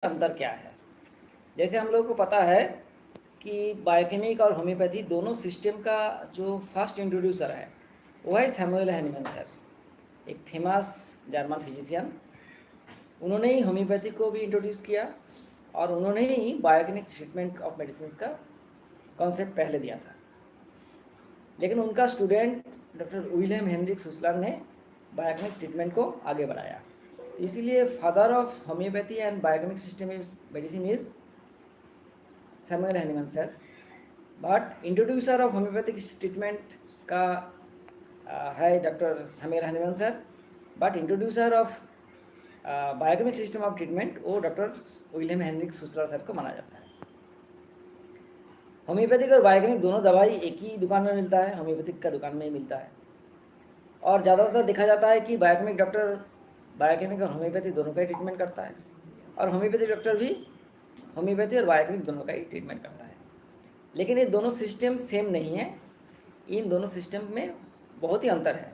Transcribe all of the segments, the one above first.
अंतर क्या है। जैसे हम लोग को पता है कि बायोकेमिक और होम्योपैथी दोनों सिस्टम का जो फर्स्ट इंट्रोड्यूसर है वो है सैमुअल हैनीमैन सर, एक फेमस जर्मन फिजिशियन। उन्होंने ही होम्योपैथी को भी इंट्रोड्यूस किया और उन्होंने ही बायोकेमिक ट्रीटमेंट ऑफ मेडिसिन का कॉन्सेप्ट पहले दिया था। लेकिन उनका student doctor William Heinrich Schuessler ने बायोकेमिक ट्रीटमेंट को आगे बढ़ाया। तो इसीलिए father of homeopathy and biochemic system medicine is Samuel Hahnemann sir, but introducer of homeopathic treatment का है doctor Samuel Hahnemann sir, but introducer of biochemic system of treatment वो doctor William Heinrich Schuessler sir को माना जाता है। Homeopathic और biochemic दोनों दवाई एक ही दुकान में मिलता है, होम्योपैथिक का दुकान में ही मिलता है। और ज़्यादातर देखा जाता है कि बायोकेमिक डॉक्टर बायोकेमिक और होम्योपैथी दोनों का ही ट्रीटमेंट करता है, और होम्योपैथिक डॉक्टर भी होम्योपैथी और बायोकेमिक दोनों का ही ट्रीटमेंट करता है। लेकिन ये दोनों सिस्टम सेम नहीं है, इन दोनों सिस्टम में बहुत ही अंतर है।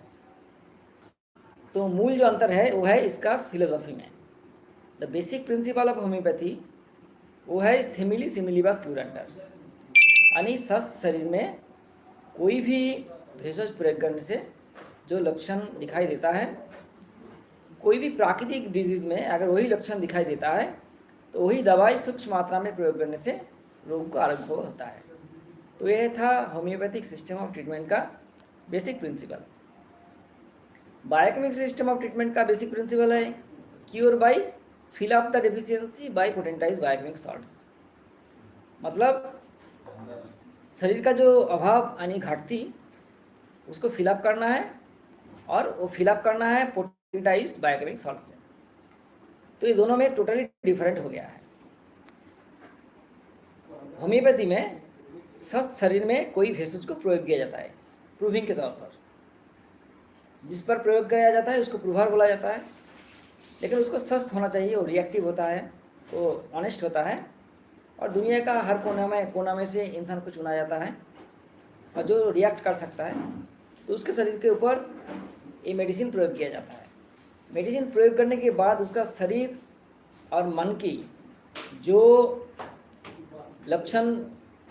तो मूल जो अंतर है वो है इसका फिलोसॉफी में। The basic principle of homeopathy वो है सिमिली सिमिलीबस क्यूरेंटर, यानी स्वस्थ शरीर में कोई भी भेषज प्रयोग करने से जो लक्षण दिखाई देता है, कोई भी प्राकृतिक डिजीज़ में अगर वही लक्षण दिखाई देता है तो वही दवाई सूक्ष्म मात्रा में प्रयोग करने से रोग को आरोग्य होता है। तो यह था होम्योपैथिक सिस्टम ऑफ ट्रीटमेंट का basic principle. Biochemic system of treatment का बेसिक प्रिंसिपल है cure by fill up the deficiency by potentise biochemic salts. मतलब शरीर का जो अभाव यानी घाटती उसको फिलअप करना है, और वो फिलअप करना है पोटेंटाइज बायोकेमिक सॉल्ट से। तो ये दोनों में टोटली डिफरेंट हो गया है। होम्योपैथी में स्वस्थ शरीर में कोई भेषज को प्रयोग किया जाता है प्रूविंग के तौर पर, जिस पर प्रयोग किया जाता है उसको प्रूवर बोला जाता है। लेकिन उसको स्वस्थ होना चाहिए, वो रिएक्टिव होता है, वो ऑनेस्ट होता है, और दुनिया का हर कोना में से इंसान को चुना जाता है और जो रिएक्ट कर सकता है तो उसके शरीर के ऊपर ये मेडिसिन प्रयोग किया जाता है। मेडिसिन प्रयोग करने के बाद उसका शरीर और मन की जो लक्षण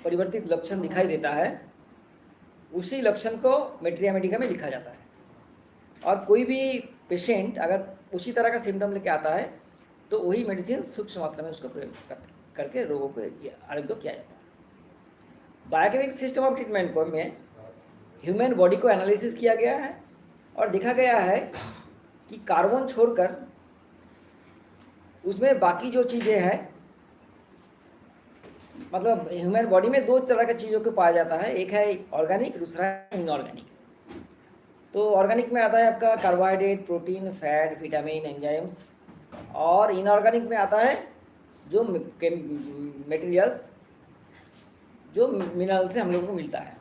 परिवर्तित लक्षण दिखाई देता है उसी लक्षण को मैट्रिया मेडिका में लिखा जाता है। और कोई भी पेशेंट अगर उसी तरह का सिम्टम लेके आता है तो वही मेडिसिन सूक्ष्म मात्रा में उसको प्रयोग करके रोगों को आरोग्य किया जाता है। बायोकेमिक सिस्टम ऑफ ट्रीटमेंट को में ह्यूमन बॉडी को एनालिसिस किया गया है और देखा गया है कि कार्बन छोड़कर उसमें बाकी जो चीज़ें हैं, मतलब ह्यूमन बॉडी में दो तरह की चीज़ों को पाया जाता है, एक है ऑर्गेनिक, दूसरा है इनऑर्गेनिक। तो ऑर्गेनिक में आता है आपका carbohydrate, protein, fat, vitamin, enzymes, और इनऑर्गेनिक में आता है जो मटेरियल्स जो मिनरल से हम लोगों को मिलता है।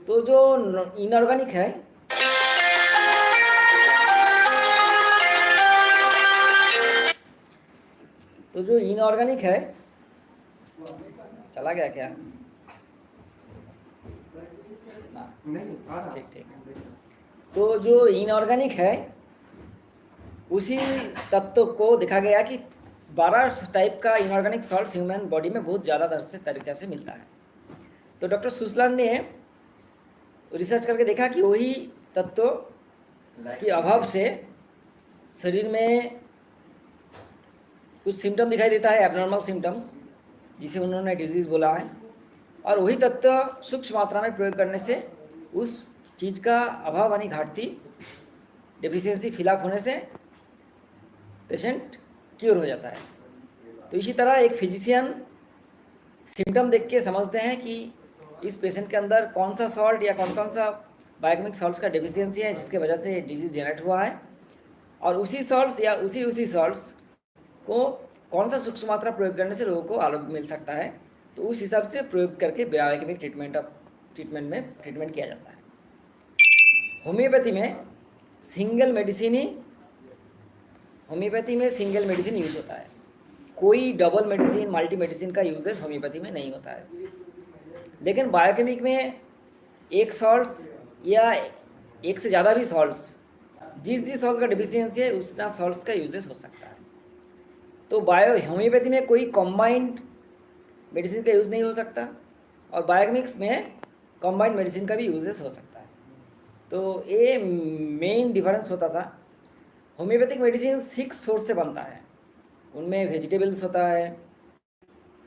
तो जो इनऑर्गेनिक है तो जो इनऑर्गेनिक है, चला गया क्या? ठीक ठीक। तो जो इनऑर्गेनिक है उसी तत्व को देखा गया कि 12 टाइप का इनऑर्गेनिक सॉल्ट ह्यूमन बॉडी में बहुत ज़्यादा तरीक़े से मिलता है। तो डॉक्टर सुसलर ने रिसर्च करके देखा कि वही तत्व के अभाव से शरीर में कुछ सिम्टम दिखाई देता है, एबनॉर्मल सिम्टम्स, जिसे उन्होंने डिजीज़ बोला है, और वही तत्व सूक्ष्म मात्रा में प्रयोग करने से उस चीज़ का अभाव यानी घाटती डेफिशिएंसी फिलअप होने से पेशेंट क्योर हो जाता है। तो इसी तरह एक फिजिशियन सिम्टम देख के समझते हैं कि इस पेशेंट के अंदर कौन सा सॉल्ट या कौन कौन सा बायोकेमिक सॉल्ट्स का डेफिशिएंसी है जिसके वजह से डिजीज़ जनरेट हुआ है, और उसी सॉल्ट्स या उसी सॉल्ट्स को कौन सा सूक्ष्म मात्रा प्रयोग करने से लोगों को आरोग्य मिल सकता है। तो उस हिसाब से प्रयोग करके बायोकेमिक ट्रीटमेंट किया जाता है। होम्योपैथी में सिंगल मेडिसिन यूज होता है, कोई डबल मेडिसिन मल्टी मेडिसिन का यूजेस होम्योपैथी में नहीं होता है। लेकिन बायोकेमिक में एक सॉल्ट्स या एक से ज़्यादा भी सॉल्ट्स, जिस सॉल्ट का डिफिशियंसी है उतना सॉल्ट्स का यूजेस हो सकता है। तो बायो होम्योपैथी में कोई कॉम्बाइंड मेडिसिन का यूज़ नहीं हो सकता, और बायोकेमिक्स में कॉम्बाइंड मेडिसिन का भी यूजेस हो सकता है। तो ये मेन डिफरेंस होता था। होम्योपैथिक मेडिसिन 6 सोर्स से बनता है। उनमें वेजिटेबल्स होता है,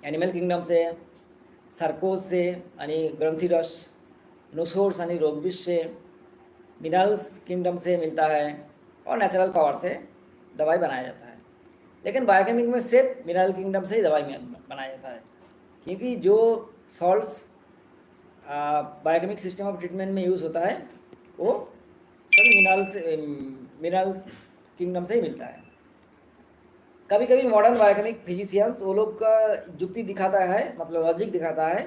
एनिमल किंगडम से, सर्कोज से यानी ग्रंथि रस, नोसोर्स यानी रोगविष से, मिनरल्स किंगडम से मिलता है, और नेचुरल पावर से दवाई बनाया जाता है। लेकिन बायोकेमिक में सिर्फ मिनरल किंगडम से ही दवाई बनाया जाता है, क्योंकि जो salts biochemic system of treatment में यूज़ होता है वो सभी मिनरल्स किंगडम से ही मिलता है। कभी कभी मॉडर्न बायोकेमिक फिजिशियंस वो लोग का युक्ति दिखाता है, मतलब लॉजिक दिखाता है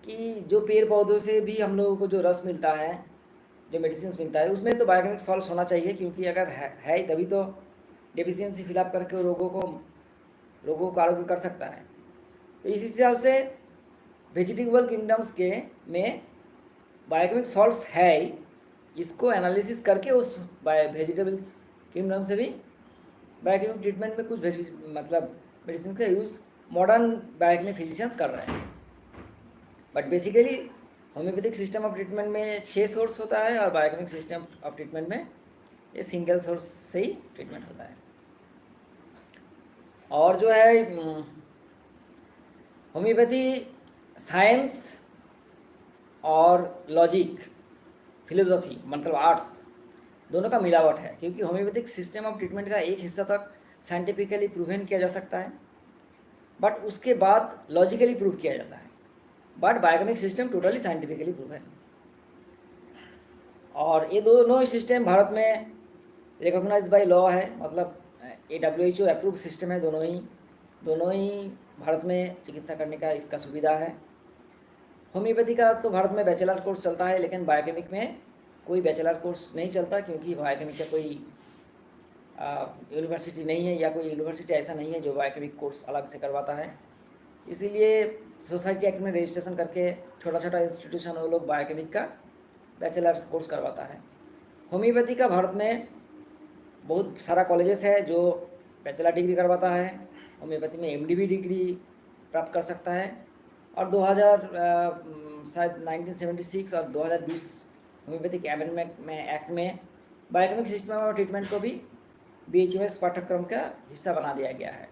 कि जो पेड़ पौधों से भी हम लोगों को जो रस मिलता है, जो मेडिसिन मिलता है, उसमें तो बायोकेमिक सॉल्ट होना चाहिए, क्योंकि अगर है ही तभी तो डेफिशिएंसी फिलअप करके वो रोगों को आरोग्य कर सकता है। तो इस हिसाब से वेजिटेबल किंगडम्स के में बायोकेमिक सॉल्ट्स है ही, इसको एनालिसिस करके उस वेजिटेबल्स किंगडम से भी बायोकेमिक ट्रीटमेंट में कुछ मतलब मेडिसिन का यूज़ मॉडर्न बायोकेमिक फिजिशियंस कर रहे हैं। But basically homeopathic system of treatment में 6 सोर्स होता है, और बायोकेमिक सिस्टम ऑफ ट्रीटमेंट में ये सिंगल सोर्स से ही ट्रीटमेंट होता है। और जो है होम्योपैथी साइंस और लॉजिक, फिलोसॉफी मतलब आर्ट्स, दोनों का मिलावट है, क्योंकि होम्योपैथिक सिस्टम ऑफ ट्रीटमेंट का एक हिस्सा तक साइंटिफिकली प्रूवन किया जा सकता है, बट उसके बाद लॉजिकली प्रूव किया जाता है। But biochemic system totally scientifically proven. और ये दोनों सिस्टम भारत में रिकॉग्नाइज बाय लॉ है, मतलब WHO अप्रूव सिस्टम है। दोनों ही भारत में चिकित्सा करने का इसका सुविधा है। होम्योपैथी का तो भारत में बैचलर कोर्स चलता है, लेकिन बायोकेमिक में कोई बैचलर कोर्स नहीं चलता, क्योंकि बायोकेमिक का कोई यूनिवर्सिटी नहीं है, या कोई यूनिवर्सिटी ऐसा नहीं है जो बायोकेमिक कोर्स अलग से करवाता है। इसीलिए सोसाइटी एक्ट में रजिस्ट्रेशन करके छोटा छोटा इंस्टीट्यूशन वो लोग बायोकेमिक का बैचलर कोर्स करवाता है। होम्योपैथी का भारत में बहुत सारा कॉलेजेस है जो बैचलर डिग्री करवाता है। होम्योपैथी में MD डिग्री प्राप्त कर सकता है। और 2000 शायद 1976 और 2020 होम्योपैथिक एमेंडमेंट में एक्ट में बायोकेमिक सिस्टम और ट्रीटमेंट को भी BHMS पाठ्यक्रम का हिस्सा बना दिया गया है।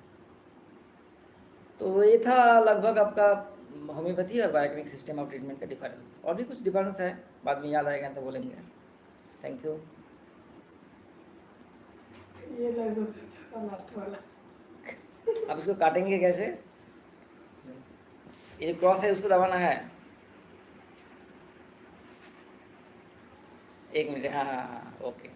तो ये था लगभग आपका होम्योपैथी और बायोकेमिक सिस्टम ऑफ ट्रीटमेंट का डिफरेंस। और भी कुछ डिफरेंस है, बाद में याद आएगा तो बोलेंगे। Thank you. ये सबसे अच्छा था लास्ट वाला। अब इसको काटेंगे कैसे? ये क्रॉस है, उसको दबाना है। 1 मिनट। हाँ हाँ हाँ, ओके।